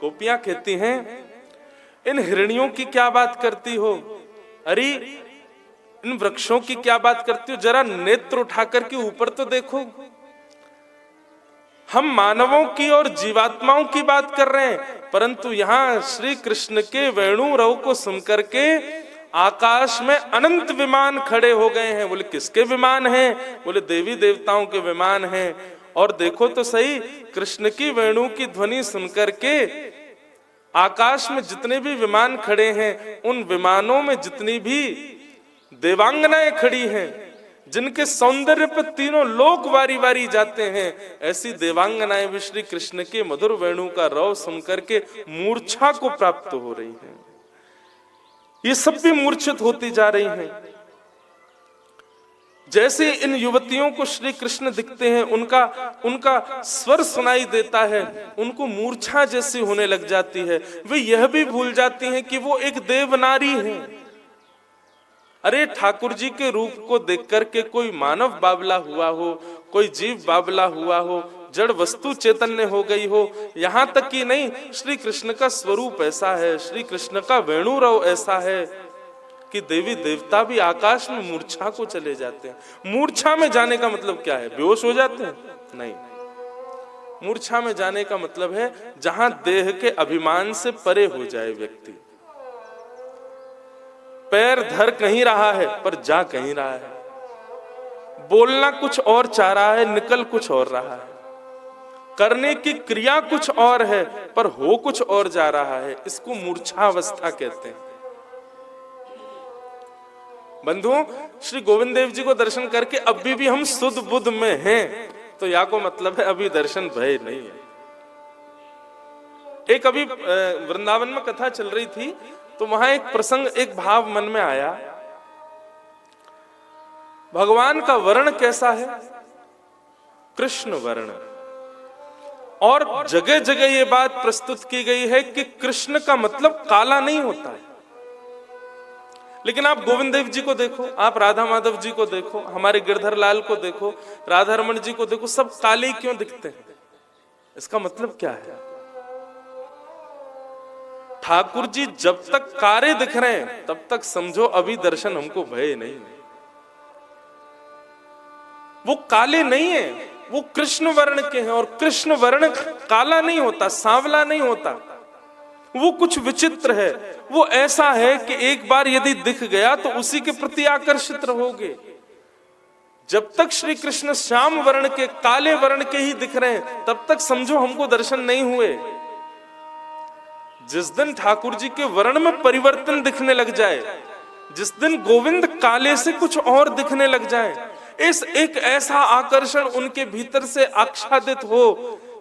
गोपियां कहती हैं, इन हिरणियों की क्या बात करती हो, अरे इन वृक्षों की क्या बात करती हो, जरा नेत्र उठाकर के ऊपर तो देखो। हम मानवों की और जीवात्माओं की बात कर रहे हैं, परंतु यहाँ श्री कृष्ण के वेणु रव को सुनकर के आकाश में अनंत विमान खड़े हो गए हैं। बोले किसके विमान हैं? बोले देवी देवताओं के विमान हैं। और देखो तो सही, कृष्ण की वेणु की ध्वनि सुनकर के आकाश में जितने भी विमान खड़े हैं, उन विमानों में जितनी भी देवांगनाएं खड़ी हैं, जिनके सौंदर्य पर तीनों लोक वारी वारी जाते हैं, ऐसी देवांगनाएं भी श्री कृष्ण के मधुर वेणु का रव सुनकर के मूर्छा को प्राप्त हो रही हैं। ये सब भी मूर्छित होती जा रही हैं। जैसे इन युवतियों को श्री कृष्ण दिखते हैं, उनका स्वर सुनाई देता है, उनको मूर्छा जैसी होने लग जाती है। वे यह भी भूल जाती हैं कि वो एक देवनारी है। अरे ठाकुर जी के रूप को देख करके कोई मानव बावला हुआ हो, कोई जीव बावला हुआ हो, जड़ वस्तु चैतन्य हो गई हो, यहाँ तक कि नहीं, श्री कृष्ण का स्वरूप ऐसा है, श्री कृष्ण का वेणु रव ऐसा है कि देवी देवता भी आकाश में मूर्छा को चले जाते हैं। मूर्छा में जाने का मतलब क्या है? बेहोश हो जाते हैं? नहीं, मूर्छा में जाने का मतलब है जहां देह के अभिमान से परे हो जाए व्यक्ति। पैर धर कहीं रहा है पर जा कहीं रहा है, बोलना कुछ और चाह रहा है, निकल कुछ और रहा है, करने की क्रिया कुछ और है पर हो कुछ और जा रहा है। इसको मूर्छावस्था कहते हैं। बंधुओं, श्री गोविंद देव जी को दर्शन करके अभी भी हम सुध बुध में हैं, तो या को मतलब है अभी दर्शन भय नहीं है। एक अभी वृंदावन में कथा चल रही थी, तो वहां एक प्रसंग, एक भाव मन में आया। भगवान का वर्ण कैसा है? कृष्ण वर्ण। और जगह जगह ये बात प्रस्तुत की गई है कि कृष्ण का मतलब काला नहीं होता है। लेकिन आप गोविंद देव जी को देखो, आप राधा माधव जी को देखो, हमारे गिरधर लाल को देखो, राधा रमन जी को देखो, सब काले क्यों दिखते हैं? इसका मतलब क्या है? ठाकुर जी जब तक कारे दिख रहे हैं तब तक समझो अभी दर्शन हमको भय नहीं है। वो काले नहीं है, वो कृष्ण वर्ण के हैं। और कृष्ण वर्ण काला नहीं होता, सांवला नहीं होता, वो कुछ विचित्र है। वो ऐसा है कि एक बार यदि दिख गया तो उसी के प्रति आकर्षित रहोगे। जब तक श्री कृष्ण श्याम वर्ण के, काले वर्ण के ही दिख रहे हैं, तब तक समझो हमको दर्शन नहीं हुए। जिस दिन ठाकुर जी के वर्ण में परिवर्तन दिखने लग जाए, जिस दिन गोविंद काले से कुछ और दिखने लग जाए, इस एक ऐसा आकर्षण उनके भीतर से आच्छादित हो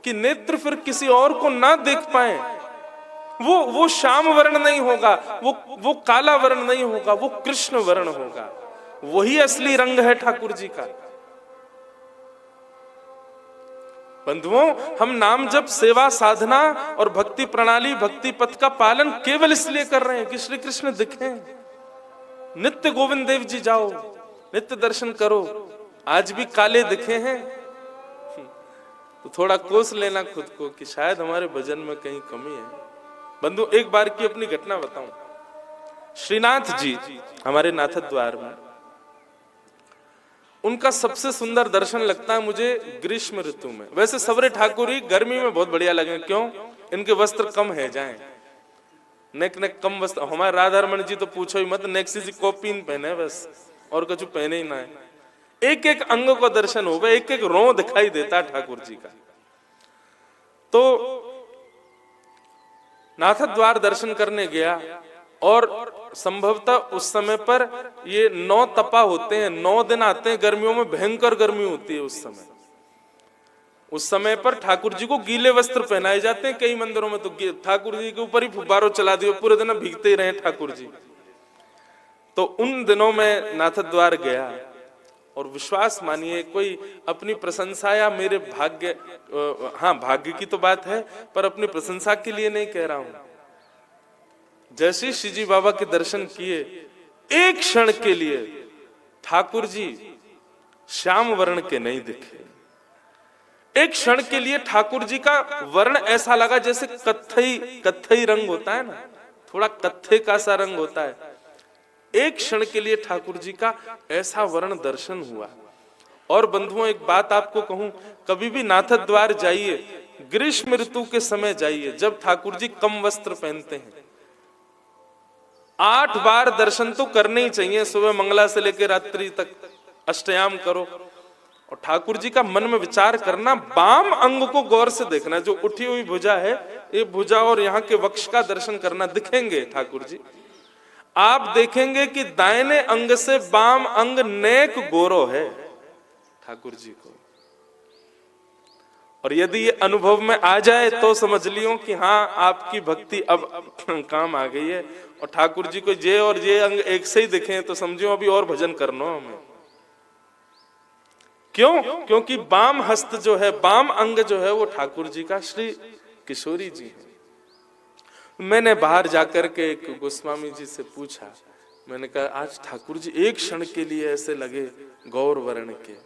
कि नेत्र फिर किसी और को ना देख पाए, वो श्याम वर्ण नहीं होगा, वो काला वर्ण नहीं होगा, वो कृष्ण वर्ण होगा। वही असली रंग है ठाकुर जी का। बंधुओं, हम नाम जप, सेवा, साधना और भक्ति प्रणाली, भक्ति पथ का पालन केवल इसलिए कर रहे हैं कि श्री कृष्ण दिखें। नित्य गोविंद देव जी जाओ, नित्य दर्शन करो। आज भी काले दिखे हैं तो थोड़ा कोस लेना खुद को कि शायद हमारे भजन में कहीं कमी है। बंधु, एक बार की अपनी घटना बताऊं। श्रीनाथ जी हमारे नाथद्वार में, उनका सबसे सुंदर दर्शन लगता है मुझे ग्रीष्म ऋतु में। वैसे सवरे ठाकुर ही गर्मी में बहुत बढ़िया लगे। क्यों? इनके वस्त्र कम है जाएं, नेक नेक कम वस्त्र। हमारे राधा रमन जी तो पूछो ही मत, नेक्सी जी कॉपीन पहने बस, और कुछ पहने ही ना है। एक एक अंग को दर्शन हो गए, एक एक रो दिखाई देता ठाकुर जी का। तो नाथद्वार दर्शन करने गया, और संभवतः उस समय पर ये 9 तपा होते हैं, 9 दिन आते हैं गर्मियों में, भयंकर गर्मी होती है उस समय। उस समय पर ठाकुर जी को गीले वस्त्र पहनाए जाते हैं। कई मंदिरों में तो ठाकुर जी के ऊपर ही फुब्बारों चला दिए, पूरे दिन भीगते ही रहे ठाकुर जी। तो उन दिनों में नाथद्वार गया, और विश्वास मानिए, कोई अपनी प्रशंसा या मेरे भाग्य, हाँ भाग्य की तो बात है, पर अपनी प्रशंसा के लिए नहीं कह रहा हूं। जैसे श्री जी बाबा के दर्शन किए, एक क्षण के लिए ठाकुर जी श्याम वर्ण के नहीं दिखे। एक क्षण के लिए ठाकुर जी का वर्ण ऐसा लगा जैसे कत्थई रंग होता है ना, थोड़ा कत्थे का सा रंग होता है। एक क्षण के लिए ठाकुर जी का ऐसा वर्ण दर्शन हुआ। और बंधुओं, एक बात आपको कहूं, कभी भी नाथ द्वार जाइए, ग्रीष्म ऋतु के समय जाइए, जब ठाकुर जी कम वस्त्र पहनते हैं, 8 बार दर्शन तो करने ही चाहिए। सुबह मंगला से लेकर रात्रि तक अष्टयाम करो और ठाकुर जी का मन में विचार करना, बाम अंग को गौर से देखना, जो उठी हुई भुजा है, ये भुजा और यहाँ के वक्ष का दर्शन करना, दिखेंगे ठाकुर जी। आप देखेंगे कि दाहिने अंग से बाम अंग नेक गोरो है ठाकुर जी को। और यदि ये अनुभव में आ जाए तो समझ लियो कि हाँ, आपकी भक्ति अब काम आ गई है। और ठाकुर जी को ये और ये अंग एक से ही दिखे तो समझो अभी और भजन करना हमें। क्यों? क्योंकि बाम हस्त जो है, बाम अंग जो है, वो ठाकुर जी का श्री किशोरी जी है। मैंने बाहर जाकर के एक गोस्वामी जी से पूछा, मैंने कहा आज ठाकुर जी एक क्षण के लिए ऐसे लगे गौर वर्ण के।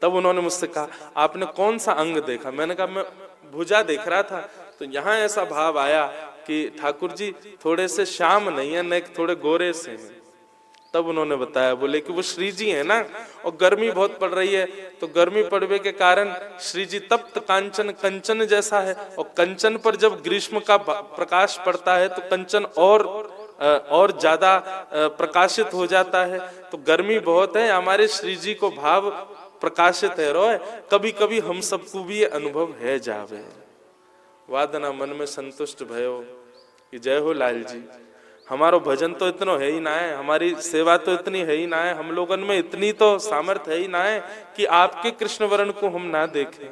तब उन्होंने मुझसे कहा, आपने कौन सा अंग देखा? मैंने कहा मैं भुजा देख रहा था, तो यहाँ ऐसा भाव आया कि ठाकुर जी थोड़े से श्याम नहीं है, नेक थोड़े गोरे से हैं। तब उन्होंने बताया, बोले कि वो श्री जी है ना, और गर्मी बहुत पड़ रही है, तो गर्मी पड़ने के कारण श्री जी तप्त कांचन, कंचन जैसा है। और कंचन पर जब ग्रीष्म का प्रकाश पड़ता है तो कंचन और ज्यादा प्रकाशित हो जाता है। तो गर्मी बहुत है, हमारे श्री जी को भाव प्रकाशित है रोय। कभी कभी हम सबको भी ये अनुभव है जावे। वादना मन में संतुष्ट भयो कि जय हो लाल जी। हमारो भजन तो इतना है ही ना है, हमारी सेवा तो इतनी है ही ना है, हम लोगन में इतनी तो सामर्थ्य है ही ना है कि आपके कृष्ण वर्ण को हम ना देखें।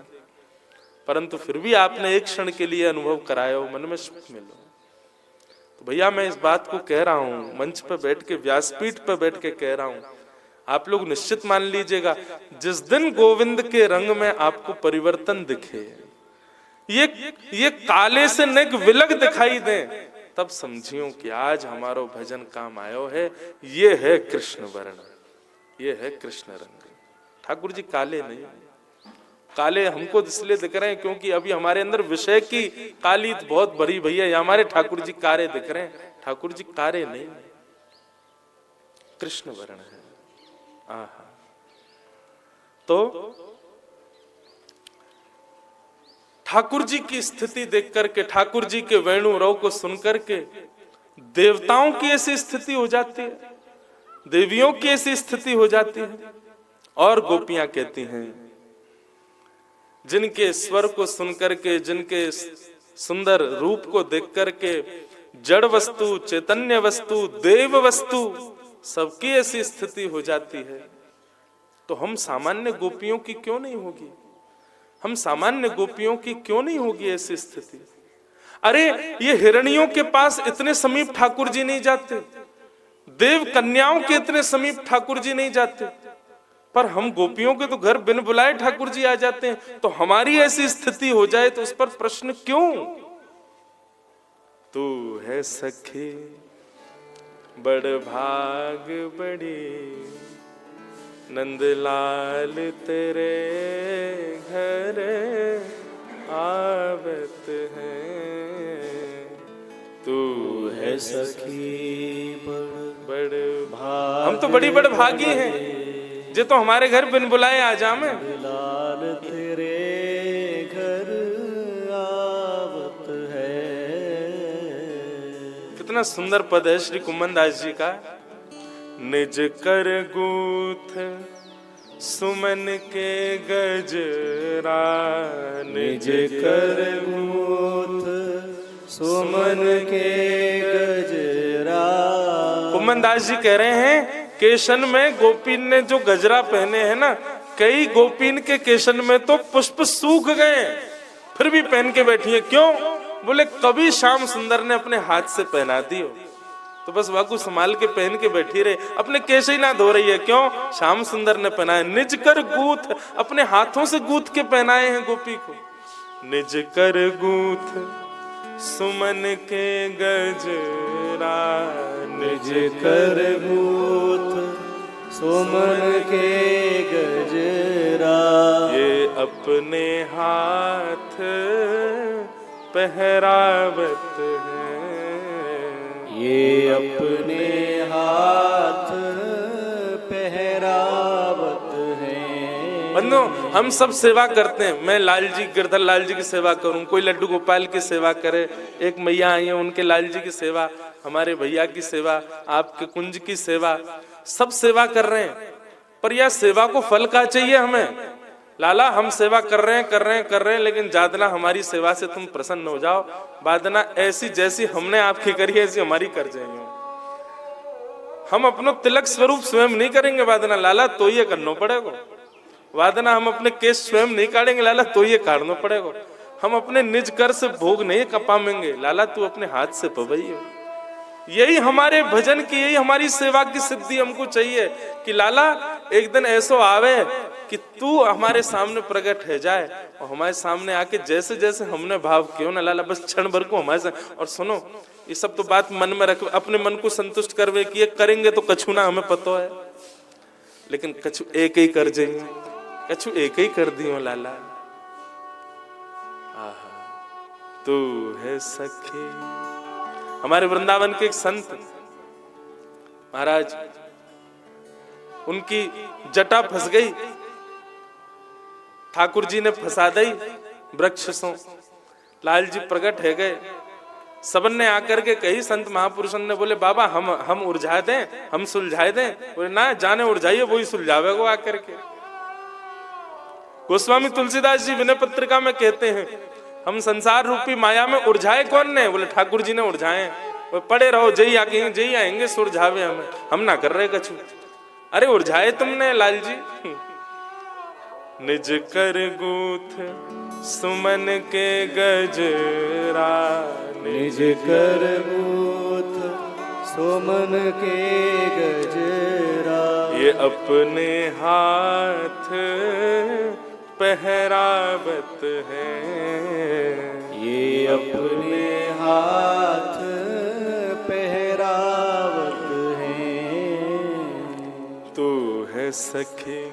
परंतु फिर भी आपने एक क्षण के लिए अनुभव कराया हो, मन में सुख मिलो। तो भैया मैं इस बात को कह रहा हूं, मंच पे बैठ के, व्यासपीठ पे बैठ के कह रहा हूं, आप लोग निश्चित मान लीजिएगा, जिस दिन गोविंद के रंग में आपको परिवर्तन दिखे, ये काले से नेक विलग दिखाई दे, तब समझियो कि आज हमारो भजन काम आयो है। ये है कृष्ण वर्ण, ये है कृष्ण रंग। ठाकुर जी काले नहीं, काले हमको इसलिए दिख रहे हैं क्योंकि अभी हमारे अंदर विषय की काली बहुत बड़ी भैया, हमारे ठाकुर जी कारे दिख रहे हैं। ठाकुर जी कारे नहीं, कृष्ण वर्ण है। आहा। तो ठाकुर जी की स्थिति देख करके, ठाकुर जी के वेणु रव को सुन करके देवताओं की ऐसी स्थिति हो जाती है, देवियों की ऐसी स्थिति हो जाती है। और गोपियां कहती हैं, जिनके स्वर को सुन करके, जिनके सुंदर रूप को देख करके जड़ वस्तु, चैतन्य वस्तु, देव वस्तु सबकी ऐसी स्थिति हो जाती है, तो हम सामान्य गोपियों की क्यों नहीं होगी? हम सामान्य गोपियों की क्यों नहीं होगी ऐसी स्थिति? अरे ये हिरणियों के पास इतने समीप ठाकुर जी नहीं जाते, देव कन्याओं के इतने समीप ठाकुर जी नहीं जाते, पर हम गोपियों के तो घर बिन बुलाए ठाकुर जी आ जाते हैं। तो हमारी ऐसी स्थिति हो जाए तो उस पर प्रश्न क्यों? तू है सखी बड़ भाग बड़ी, नंदलाल तेरे घर आवत है। तू है सखी बड़ भाग, हम तो बड़ी बड़ भागी हैं, जे तो हमारे घर बिन बुलाए आ जामे। लाल तेरे घर आवत है। कितना सुंदर पद है श्री कुम्मन दास जी का। निज कर गूथ सुमन के गजरा, निज कर गूथ सुमन के गजरा। कुम्मन दास जी कह रहे हैं, केशन में गोपीन ने जो गजरा पहने हैं ना, कई गोपीन के केशन में तो पुष्प सूख गए, फिर भी पहन के बैठी है। क्यों? बोले कभी श्याम सुंदर ने अपने हाथ से पहना दी हो, तो बस वाकू संभाल के पहन के बैठी रहे, अपने केश ही ना धो रही है। क्यों? श्याम सुंदर ने पहनाए। निज कर गूथ, अपने हाथों से गूथ के पहनाए हैं गोपी को। निज कर गूथ सुमन के गजरा, निज कर गूथ सुमन के गजरा। ये अपने हाथ पहरावत है, ये अपने हाथ पहरावत है। बंधु हम सब सेवा करते हैं। मैं लाल जी, गिरधर लाल जी की सेवा करूं, कोई लड्डू गोपाल की सेवा करे, एक मैया आई है उनके लाल जी की सेवा, हमारे भैया की सेवा, आपके कुंज की सेवा, सब सेवा कर रहे हैं। पर यह सेवा को फल का चाहिए हमें। लाला हम सेवा कर रहे हैं, लेकिन जादना हमारी सेवा से तुम प्रसन्न हो जाओ, बादना ऐसी जैसी हमने आपकी करी ऐसी हमारी कर जाएंगे। हम अपनो तिलक स्वरूप स्वयं नहीं करेंगे वादना, लाला तो ये करना पड़ेगा। वादना हम अपने केस स्वयं नहीं काटेंगे, लाला तो ये काटना पड़ेगा। हम अपने निज कर से भोग नहीं कपामेंगे, लाला तू अपने हाथ से पवैयो। यही हमारे भजन की, यही हमारी सेवा की सिद्धि हमको चाहिए कि लाला एक दिन ऐसो आवे कि तू हमारे सामने प्रकट है जाए और हमारे सामने आके जैसे जैसे हमने भाव किया ना लाला, बस क्षण भर को हमारे साथ। और सुनो, ये सब तो बात मन में रख, अपने मन को संतुष्ट करवे कि ये करेंगे तो कछु ना हमें पता है, लेकिन कछु एक ही कर जाएंगे, कछु एक ही कर दियो लाला। आहा तू है सखी। हमारे वृंदावन के एक संत महाराज, उनकी जटा फंस गई, ठाकुर जी ने फंसा दी वृक्ष सो। लाल जी प्रकट है गए, सबन ने आकर के कही, संत महापुरुषन ने बोले बाबा हम उलझा दें, हम सुलझाए दें। बोले ना, जाने उलझाइए, वही सुलझावे को आकर के। गोस्वामी तुलसीदास जी विनय पत्रिका में कहते हैं, हम संसार रूपी माया में उलझाए कौन ने? बोले ठाकुर जी ने उलझाए। वो पड़े रहो, जई आएंगे सुलझावे हमें, हम ना कर रहे कछु। अरे उलझाए तुमने लाल जी। निज कर गूथ सुमन के गजरा, निज कर गूथ सुमन के गजरा। ये अपने हाथ पहरावत है, ये अपने हाथ पहरावत है। तू है सखी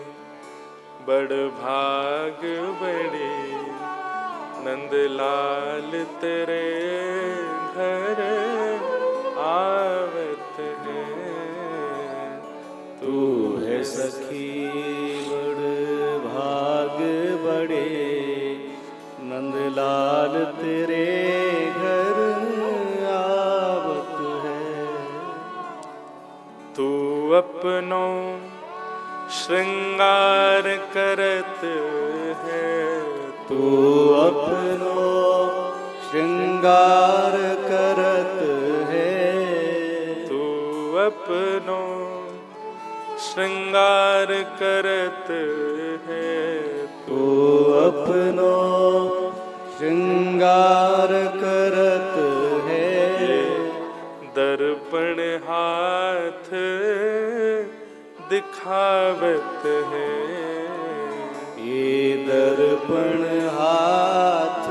बड़ भाग बड़ी, नंदलाल तेरे घर आवत है। तू है सखी बड़ भाग बड़े, नंदलाल तेरे घर आवत है। तू अपनो श्रृंगार करत है, तू अपनो श्रृंगार करत है। तू अपनो श्रृंगार करत है। तू अपनो श्रृंगार करत है। दर्पण हाथ दिखावत है, ये दर्पण हाथ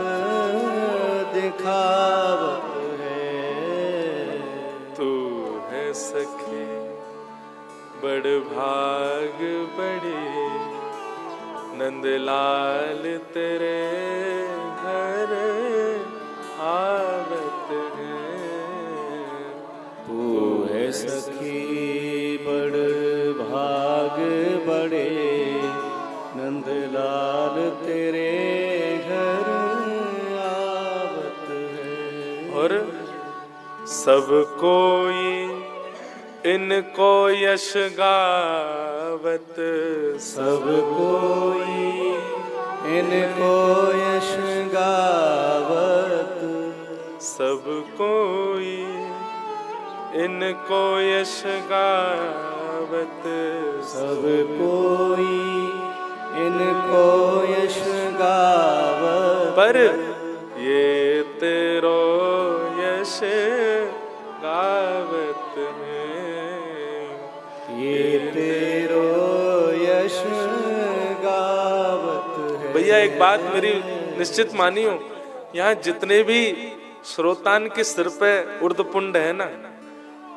दिखावत है। तू है सखी बड़ भाग बड़ी, नंदलाल तेरे घर आवत है। तू है सखी बड़ भाग बड़े, नंदलाल तेरे घर आवत है। और सब कोई इनको यश गावत, सब कोई इनको यश गावत। सब कोई इनको यश गावत। सब कोई इनको यश गावत। पर ये तेरो यश गावत है, ये तेरो यश गावत है। भैया एक बात मेरी निश्चित मानियो, यहाँ जितने भी श्रोतान के सिर पे उर्दपुंड है ना,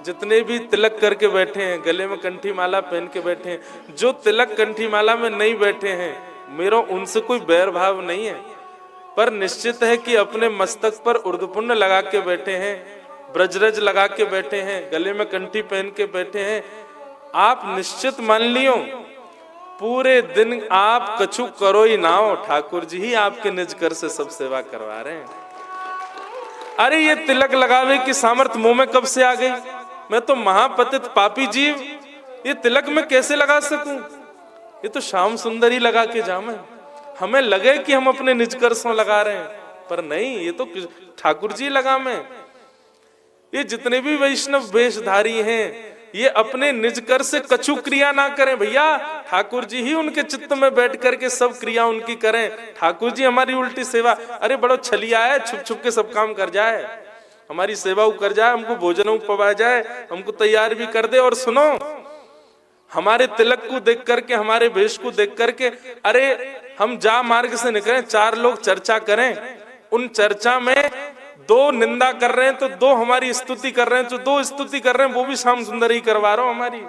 जितने भी तिलक करके बैठे हैं, गले में कंठी माला पहन के बैठे हैं, जो तिलक कंठी माला में नहीं बैठे हैं, मेरा उनसे कोई बैर भाव नहीं है, पर निश्चित है कि अपने मस्तक पर उर्दपुण्य लगा के बैठे हैं, ब्रजरज लगा के बैठे हैं, गले में कंठी पहन के बैठे हैं, आप निश्चित मान लियो पूरे दिन आप कछु करो ही ना हो, ठाकुर जी ही आपके निज कर से सब सेवा करवा रहे हैं। अरे ये तिलक लगावे की सामर्थ मुंह में कब से आ गई? मैं तो महापतित पापी जीव, ये तिलक में कैसे लगा सकूं? ये तो श्याम सुंदर ही लगा के जामे, हमें लगे कि हम अपने निज कर से लगा रहे हैं, पर नहीं, ये तो ठाकुर जी लगा में। ये जितने भी वैष्णव वेशधारी हैं, ये अपने निज कर से कछु क्रिया ना करें भैया, ठाकुर जी ही उनके चित्त में बैठ करके सब क्रिया उनकी करें। ठाकुर जी हमारी उल्टी सेवा, अरे बड़ो छलिया है, छुप छुप के सब काम कर जाए, हमारी सेवा कर जाए, हमको भोजन पवा जाए, हमको तैयार भी कर दे। और सुनो, हमारे तिलक को देख करके, हमारे वेश को देख करके, अरे हम जा मार्ग से निकले, चार लोग चर्चा करें, उन चर्चा में दो निंदा कर रहे हैं तो दो हमारी स्तुति कर रहे हैं, तो दो स्तुति कर रहे हैं, वो भी श्याम सुंदर ही करवा रहा हूं हमारी।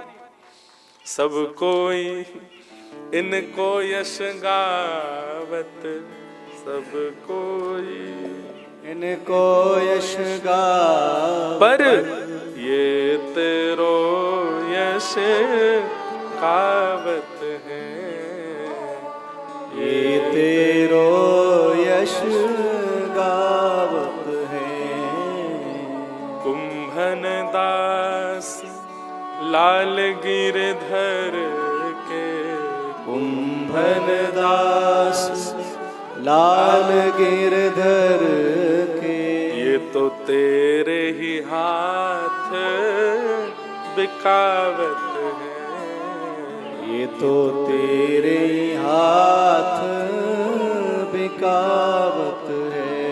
सब कोई इनको यश गावत, सब कोई इनको यश गावत, पर ये तेरो यश गावत है, ये तेरो यश गावत है। कुंभन दास लाल गिरधर के, कुंभन दास लाल गिरधर के, ये तो तेरे ही हाथ बिकावत है, ये तो तेरे हाथ बिकावत है।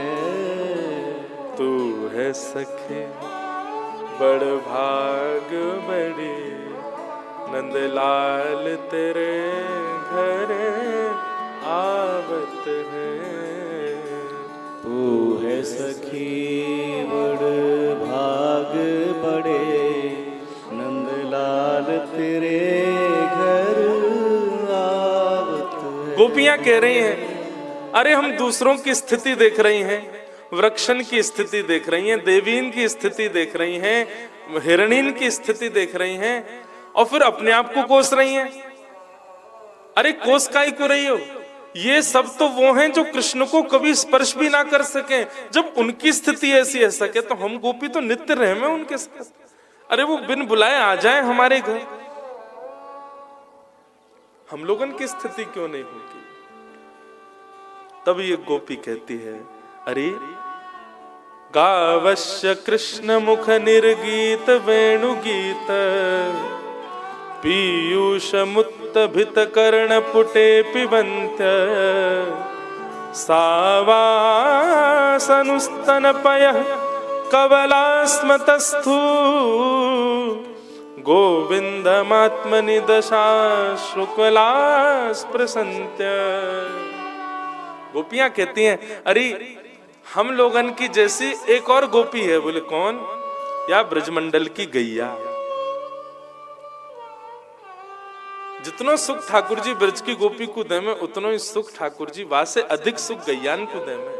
तू है सखे बड़ भाग बड़ी, नंदलाल तेरे घर आवत है। तू है सखी बड़ भाग बड़े, नंदलाल तेरे घर आवत है। गोपियां कह रही हैं, अरे हम दूसरों की स्थिति देख रही हैं, वृक्षण की स्थिति देख रही हैं, देवीन की स्थिति देख रही हैं, हिरणीन की स्थिति देख रही हैं, और फिर अपने आप को कोस रही हैं। अरे कोस काहे को रही हो? ये सब तो वो हैं जो कृष्ण को कभी स्पर्श भी ना कर सके। जब उनकी स्थिति ऐसी है सके, तो हम गोपी तो नित्य रहे में उनके साथ। अरे वो बिन बुलाए आ जाए हमारे घर, हम लोगन की स्थिति क्यों नहीं होगी? तब ये गोपी कहती है, अरे गावश्य कृष्ण मुख निर्गीत वेणुगीत, पीयूष मुत्त भित कर्ण पुटे पिबंत्य, सावासनुस्तन पय कवलास्मतस्थू, गोविंदमात्मनि दशा शुक्लास्पृशन्त्य। गोपियां कहती हैं, अरे हम लोगन की जैसी एक और गोपी है। बोले कौन? या ब्रजमंडल की गैया। जितनो सुख ठाकुर जी ब्रज की गोपी को दे में, उतनो ही सुख ठाकुर जी वहां से अधिक सुख गैयान को दे में।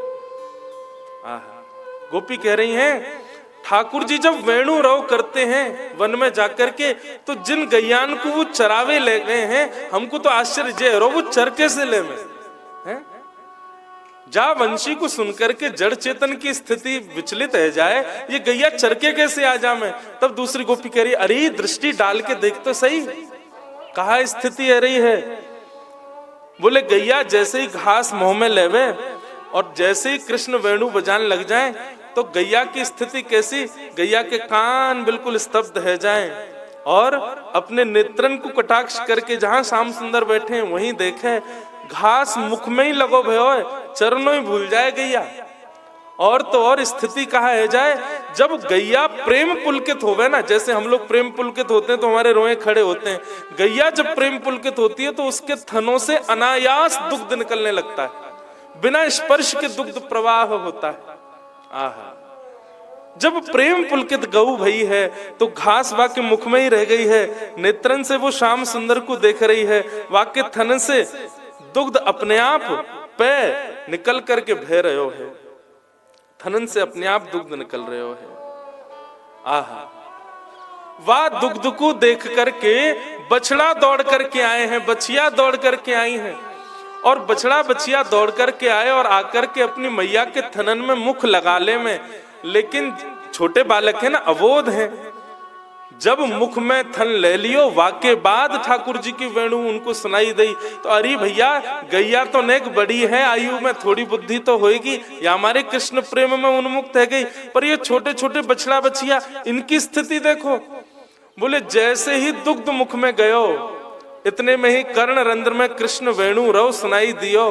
गोपी कह रही हैं, ठाकुर जी जब वेणु रव करते हैं वन में जाकर के, तो जिन गैयान को वो चरावे ले गए हैं, हमको तो आश्चर्य रो वो चरके से ले में है? जा वंशी को सुनकर के जड़ चेतन की स्थिति विचलित है जाए, ये गैया चरके कैसे आ जाए? तब दूसरी गोपी कह रही, अरे दृष्टि डाल के देख तो सही, कहा स्थिति है रही है। बोले गैया जैसे ही घास मुंह में लेवे और जैसे ही कृष्ण वेणु बजाने लग जाए, तो गैया की स्थिति कैसी? गैया के कान बिल्कुल स्तब्ध है जाएं और अपने नेत्रन को कटाक्ष करके जहां श्याम सुंदर बैठे हैं वहीं देखे, घास मुख में ही लगो भयो, चरणों ही भूल जाए गैया। और तो और स्थिति कहा है जाए, जब गैया प्रेम पुलकित होवे ना, जैसे हम लोग प्रेम पुलकित होते हैं तो हमारे रोए खड़े होते हैं, गैया जब प्रेम पुलकित होती है तो उसके थनों से अनायास दुग्ध निकलने लगता है, बिना स्पर्श के दुग्ध प्रवाह होता है। आहा, जब प्रेम पुलकित गऊ भई है तो घास वाके मुख में ही रह गई है। नेत्रन से वो श्याम सुंदर को देख रही है, वाके थन से दुग्ध अपने आप पे निकल करके बह रहे हो है, थनन से अपने आप दुग्ध निकल रहे हो है। आहा, वाह दुग्ध को देख करके बछड़ा दौड़ करके आए हैं, बछिया दौड़ करके आई हैं, और बछड़ा बछिया दौड़ करके आए और आकर के अपनी मैया के थनन में मुख लगा ले में, लेकिन छोटे बालक है ना, अबोध हैं। जब मुख में थन ले लियो, वाके बाद ठाकुर जी की वेणु उनको सुनाई दी, तो अरे भैया गैया तो नेक बड़ी है, आयु में थोड़ी बुद्धि तो होएगी, या हमारे कृष्ण प्रेम में उन्मुक्त है गई, पर ये छोटे छोटे बछड़ा बछिया इनकी स्थिति देखो। बोले जैसे ही दुग्ध मुख में गयो, इतने में ही कर्ण रंध्र में कृष्ण वेणु रव सुनाई दियो।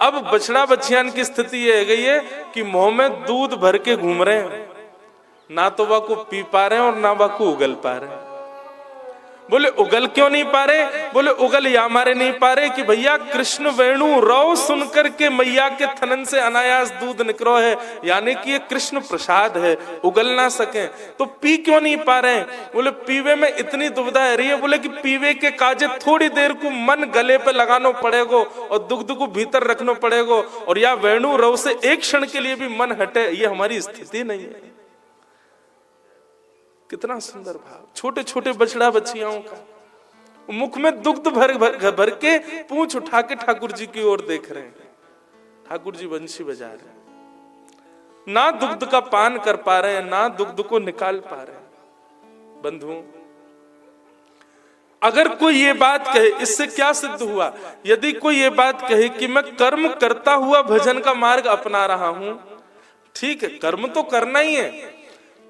अब बछड़ा बछियान की स्थिति ये गई है कि मुंह में दूध भर के घूम रहे हैं, ना तो वह को पी पा रहे हैं और ना वह को उगल पा रहे हैं। बोले उगल क्यों नहीं पा रहे? बोले उगल या मारे नहीं पा रहे कि भैया कृष्ण वेणु रव सुनकर के मैया के थनन से अनायास दूध निकलो है, यानी कि ये कृष्ण प्रसाद है, उगल ना सके। तो पी क्यों नहीं पा रहे? बोले पीवे में इतनी दुविधा है रही है। बोले कि पीवे के काजे थोड़ी देर को मन गले पे लगाना पड़ेगा और दुग्ध को भीतर रखना पड़ेगा, और या वेणु रव से एक क्षण के लिए भी मन हटे, ये हमारी स्थिति नहीं है। कितना सुंदर भाव, छोटे छोटे बछड़ा बछियाओं का मुख में दुग्ध भर के पूंछ उठा के ठाकुर जी की ओर देख रहे हैं। ठाकुर जी बंशी बजा रहे हैं, ना दुग्ध का पान कर पा रहे हैं, ना दुग्ध को निकाल पा रहे हैं। बंधुओं, अगर कोई ये बात कहे, इससे क्या सिद्ध हुआ? यदि कोई ये बात कहे कि मैं कर्म करता हुआ भजन का मार्ग अपना रहा हूं, ठीक है, कर्म तो करना ही है,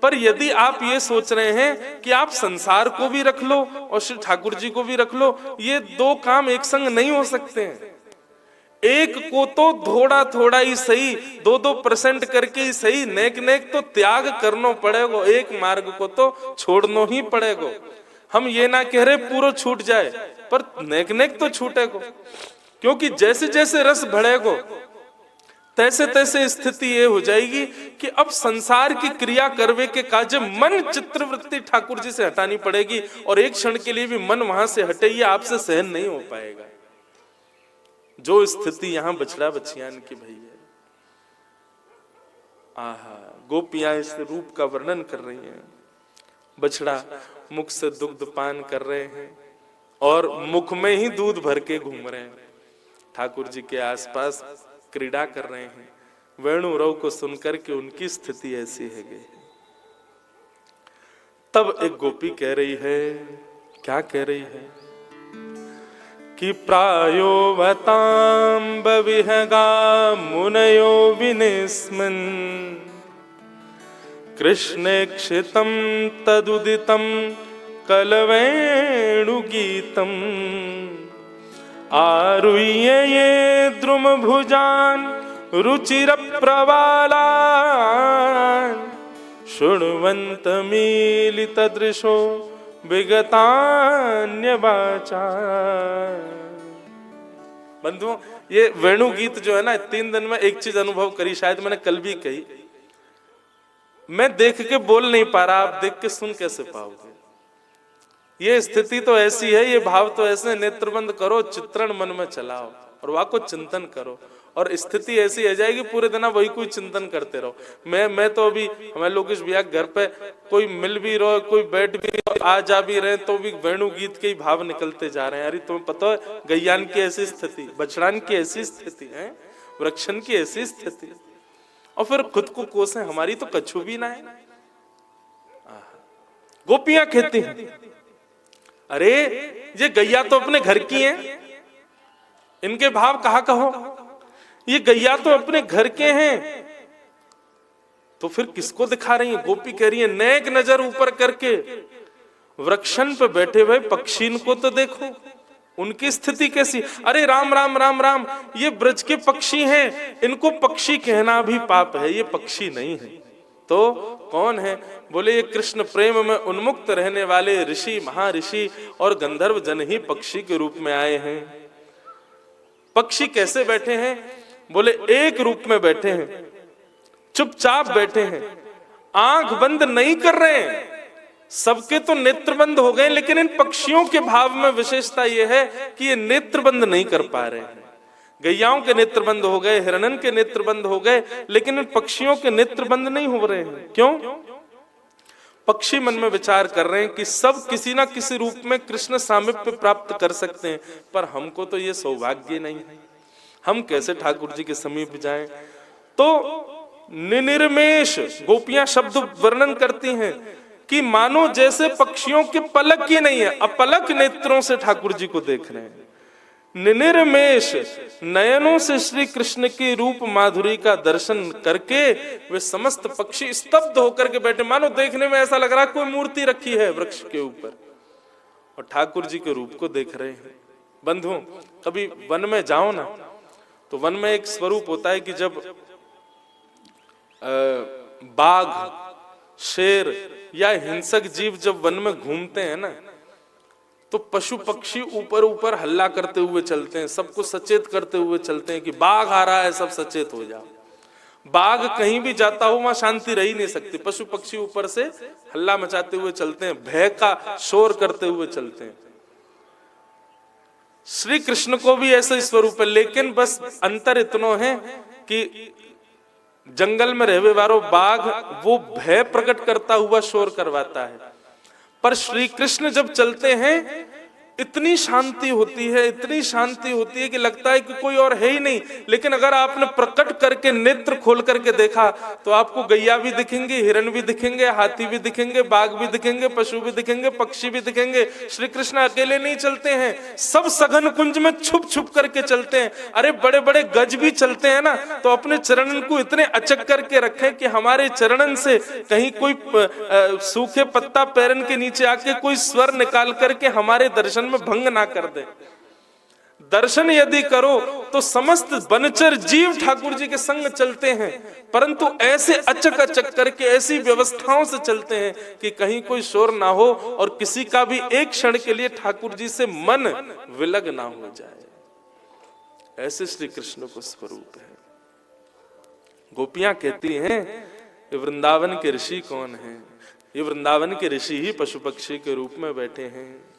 पर यदि आप ये सोच रहे हैं कि आप संसार को भी रख लो और श्री ठाकुर जी को भी रख लो, ये दो काम एक संग नहीं हो सकते हैं। एक को तो थोड़ा थोड़ा ही सही, 2-2% करके ही सही, नेक नेक तो त्याग करना पड़ेगा, एक मार्ग को तो छोड़ना ही पड़ेगा। हम ये ना कह रहे पूरा छूट जाए, पर नेक नेक तो छूटेगा, क्योंकि जैसे जैसे रस बढ़ेगा तैसे तैसे स्थिति ये हो जाएगी कि अब संसार की क्रिया करवे के काज मन चित्रवृत्ति ठाकुर जी से हटानी पड़ेगी, और एक क्षण के लिए भी मन वहां से हटे, ये आपसे सहन नहीं हो पाएगा। जो स्थिति यहाँ बछड़ा बछियान की भई है। आहा, गोपियां इस रूप का वर्णन कर रही हैं। बछड़ा मुख से दुग्ध पान कर रहे हैं और मुख में ही दूध भर के घूम रहे हैं, ठाकुर जी के आसपास क्रीड़ा कर रहे हैं। वेणु रव को सुनकर के उनकी स्थिति ऐसी है गई। तब एक गोपी कह रही है, क्या कह रही है कि प्रायो भताम्ब विहगा मुनयो विनिस्मन् कृष्णेक्षितं तदुदितं कलवेणु गीतम् आरुह्य ये द्रुम भुजान रुचिर प्रवालान शृण्वन्त मीलित दृशो विगतान्य वाचा। बंधुओं, ये वेणु गीत जो है ना, 3 दिन में एक चीज अनुभव करी, शायद मैंने कल भी कही। मैं देख के बोल नहीं पा रहा, आप देख के सुन कैसे पाओगे? ये स्थिति तो ऐसी है, ये भाव तो ऐसे, नेत्र बंद करो, चित्रण मन में चलाओ और वहां को चिंतन करो, और स्थिति ऐसी आ जाएगी पूरे दिन वही कोई चिंतन करते रहो। मैं तो अभी हमारे लोकेश भैया घर पे कोई मिल भी रहो, कोई बैठ भी रहो, आ जा भी रहे, तो भी वेणु गीत के ही भाव निकलते जा रहे हैं। अरे तुम्हें पता है गैयान की ऐसी स्थिति, बछड़ान की ऐसी स्थिति है, वृक्षन की ऐसी स्थिति, और फिर खुद को कोसे, हमारी तो कछु भी ना है। गोपियां कहती हैं, अरे ये गैया तो अपने घर की हैं, इनके भाव कहा कहो, ये गैया तो अपने घर के हैं, तो फिर किसको दिखा रही है? गोपी कह रही है, नेक नजर ऊपर करके वृक्षन पे बैठे हुए पक्षीन को तो देखो, उनकी स्थिति कैसी। अरे राम राम राम राम, ये ब्रज के पक्षी हैं, इनको पक्षी कहना भी पाप है, ये पक्षी नहीं है। तो कौन है? बोले ये कृष्ण प्रेम में उन्मुक्त रहने वाले ऋषि, महर्षि और गंधर्व जन ही पक्षी के रूप में आए हैं। पक्षी कैसे बैठे हैं? बोले एक रूप में बैठे हैं, चुपचाप बैठे हैं, आंख बंद नहीं कर रहे हैं, सबके तो नेत्र बंद हो गए, लेकिन इन पक्षियों के भाव में विशेषता यह है कि ये नेत्र बंद नहीं कर पा रहे हैं। गैयाओं के नेत्र बंद हो गए, हिरणन के नेत्र बंद हो गए, लेकिन इन पक्षियों के नेत्र बंद नहीं हो रहे हैं। क्यों? पक्षी मन में विचार कर रहे हैं कि सब किसी ना किसी रूप में कृष्ण सामीप्य प्राप्त कर सकते हैं, पर हमको तो ये सौभाग्य नहीं है, हम कैसे ठाकुर जी के समीप जाएं। तो निनिर्मेष गोपियां शब्द वर्णन करती हैं कि मानो जैसे पक्षियों के पलक ही नहीं है, अपलक नेत्रों से ठाकुर जी को देख रहे हैं। निनिर्मेष नयनों से श्री कृष्ण की रूप माधुरी का दर्शन करके वे समस्त पक्षी स्तब्ध होकर के बैठे, मानो देखने में ऐसा लग रहा कोई मूर्ति रखी है वृक्ष के ऊपर और ठाकुर जी के रूप को देख रहे हैं। बंधुओं, कभी वन में जाओ ना, तो वन में एक स्वरूप होता है कि जब बाघ, शेर या हिंसक जीव जब वन में घूमते हैं ना, तो पशु पक्षी ऊपर ऊपर हल्ला करते हुए चलते हैं, सबको सचेत करते हुए चलते हैं कि बाघ आ रहा है, सब सचेत हो जाओ। बाघ कहीं भी जाता हो वहां शांति रही नहीं सकती, पशु पक्षी ऊपर से हल्ला मचाते हुए चलते हैं, भय का शोर करते हुए चलते हैं। श्री कृष्ण को भी ऐसा स्वरूप है, लेकिन बस अंतर इतना है कि जंगल में रहने वालों बाघ वो भय प्रकट करता हुआ शोर करवाता है, पर श्री कृष्ण जब चलते हैं इतनी शांति होती है, इतनी शांति होती है कि लगता है कि कोई और है ही नहीं। लेकिन अगर आपने प्रकट करके नेत्र खोल करके देखा तो आपको गैया भी दिखेंगे, हिरण भी दिखेंगे, हाथी भी दिखेंगे, बाघ भी दिखेंगे, पशु भी दिखेंगे, पक्षी भी दिखेंगे। श्री कृष्ण अकेले नहीं चलते हैं, सब सघन कुंज में छुप छुप करके चलते हैं। अरे बड़े बड़े गज भी चलते हैं ना, तो अपने चरणन को इतने अचक करके रखें कि हमारे चरणन से कहीं कोई सूखे पत्ता पैरन के नीचे आके कोई स्वर निकाल करके हमारे दर्शन में भंग ना कर दे। दर्शन यदि करो तो समस्त बनचर जीव ठाकुर जी के संग चलते हैं, परंतु ऐसे अचक अचक करके ऐसी व्यवस्थाओं से चलते हैं कि कहीं कोई शोर ना हो और किसी का भी एक क्षण के लिए ठाकुर जी से मन विलग ना हो जाए। ऐसे श्री कृष्ण को स्वरूप है। गोपियां कहती हैं ये वृंदावन के ऋषि कौन हैं? ये वृंदावन के ऋषि ही पशु पक्षी के रूप में बैठे हैं।